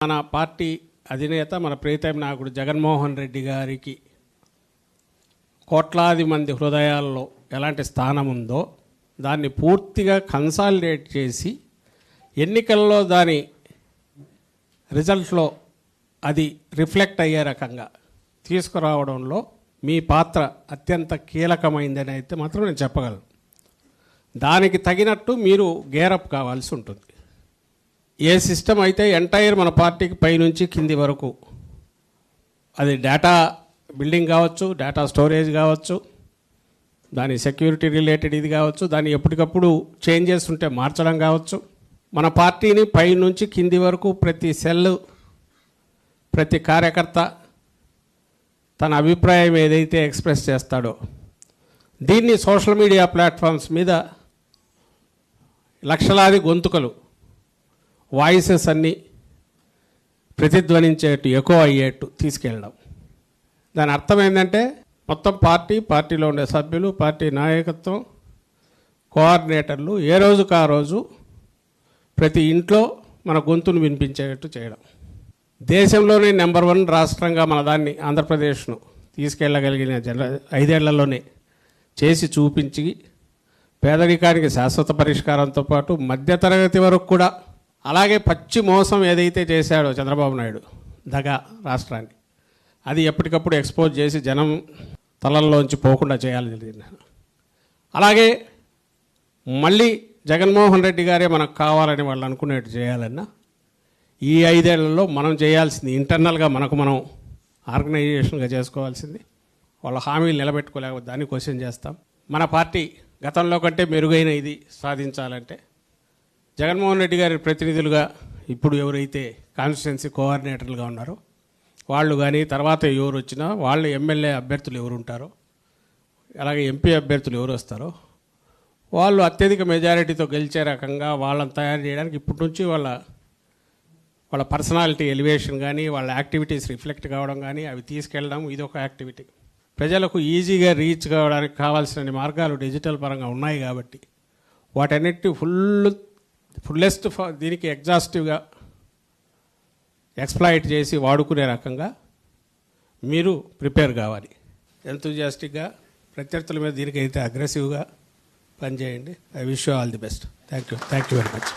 మన పార్టీ అధినేత మన ప్రియతమ నాయకుడు జగన్మోహన్ రెడ్డి గారికి కోట్లాది మంది హృదయాల్లో ఎలాంటి స్థానం ఉందో దాన్ని పూర్తిగా కన్సాలిడేట్ చేసి ఎన్నికల్లో దాని రిజల్ట్లో అది రిఫ్లెక్ట్ అయ్యే రకంగా తీసుకురావడంలో మీ పాత్ర అత్యంత కీలకమైందని అయితే మాత్రం నేను చెప్పగలను. దానికి తగినట్టు మీరు గేరప్ కావాల్సి ఉంటుంది. ఏ సిస్టమ్ అయితే ఎంటైర్ మన పార్టీకి పైనుంచి కింది వరకు, అది డేటా బిల్డింగ్ కావచ్చు, డేటా స్టోరేజ్ కావచ్చు, దాని సెక్యూరిటీ రిలేటెడ్ ఇది కావచ్చు, దాన్ని ఎప్పటికప్పుడు చేంజెస్ ఉంటే మార్చడం కావచ్చు, మన పార్టీని పైనుంచి కింది వరకు ప్రతి సెల్, ప్రతి కార్యకర్త తన అభిప్రాయం ఏదైతే ఎక్స్ప్రెస్ చేస్తాడో దీన్ని సోషల్ మీడియా ప్లాట్ఫామ్స్ మీద లక్షలాది గొంతుకలు వాయిసెస్ అన్నీ ప్రతిధ్వనించేట్టు ఎక్కువ అయ్యేట్టు తీసుకెళ్ళడం. దాని అర్థం ఏంటంటే మొత్తం పార్టీలో ఉండే సభ్యులు, పార్టీ నాయకత్వం, కోఆర్డినేటర్లు ఏ రోజుకు ఆ రోజు ప్రతి ఇంట్లో మన గొంతును వినిపించేటట్టు చేయడం. దేశంలోనే నెంబర్ 1 రాష్ట్రంగా మన దాన్ని ఆంధ్రప్రదేశ్ను తీసుకెళ్ళగలిగిన 5 ఏళ్లలోనే చేసి చూపించి పేదరికానికి శాశ్వత పరిష్కారంతో పాటు మధ్యతరగతి వరకు కూడా, అలాగే పచ్చి మోసం ఏదైతే చేశాడో చంద్రబాబు నాయుడు దగా రాష్ట్రాన్ని, అది ఎప్పటికప్పుడు ఎక్స్పోజ్ చేసి జనం తలల్లోంచి పోకుండా చేయాలి జరిగింది. అలాగే మళ్ళీ జగన్మోహన్ రెడ్డి గారే మనకు కావాలని వాళ్ళు అనుకునేట్టు చేయాలన్నా ఈ 5 ఏళ్లలో మనం చేయాల్సింది ఇంటర్నల్గా మనకు మనం ఆర్గనైజేషన్గా చేసుకోవాల్సింది. వాళ్ళ హామీలు నిలబెట్టుకోలేకపోతే దాన్ని క్వశ్చన్ చేస్తాం. మన పార్టీ గతంలో కంటే మెరుగైన ఇది సాధించాలంటే జగన్మోహన్ రెడ్డి గారి ప్రతినిధులుగా ఇప్పుడు ఎవరైతే కాన్స్టిట్యున్సీ కోఆర్డినేటర్లుగా ఉన్నారో వాళ్ళు కానీ, తర్వాత ఎవరు వచ్చినా వాళ్ళు ఎమ్మెల్యే అభ్యర్థులు ఎవరు ఉంటారో, అలాగే ఎంపీ అభ్యర్థులు ఎవరు వస్తారో వాళ్ళు అత్యధిక మెజారిటీతో గెలిచే రకంగా వాళ్ళని తయారు చేయడానికి ఇప్పటి నుంచి వాళ్ళ పర్సనాలిటీ ఎలివేషన్ కానీ, వాళ్ళ యాక్టివిటీస్ రిఫ్లెక్ట్ కావడం కానీ, అవి తీసుకెళ్ళడం, ఇది ఒక యాక్టివిటీ. ప్రజలకు ఈజీగా రీచ్ కావడానికి కావాల్సిన మార్గాలు డిజిటల్ పరంగా ఉన్నాయి కాబట్టి వాటన్నిటి ఫుల్లెస్ట్ దీనికి ఎగ్జాస్టివ్గా ఎక్స్ప్లాయిట్ చేసి వాడుకునే రకంగా మీరు ప్రిపేర్ కావాలి. ఎంతూజియాస్టిక్గా ప్రత్యర్థుల మీద దీనికైతే అగ్రెసివ్గా పనిచేయండి. I wish you all the best. Thank you very much.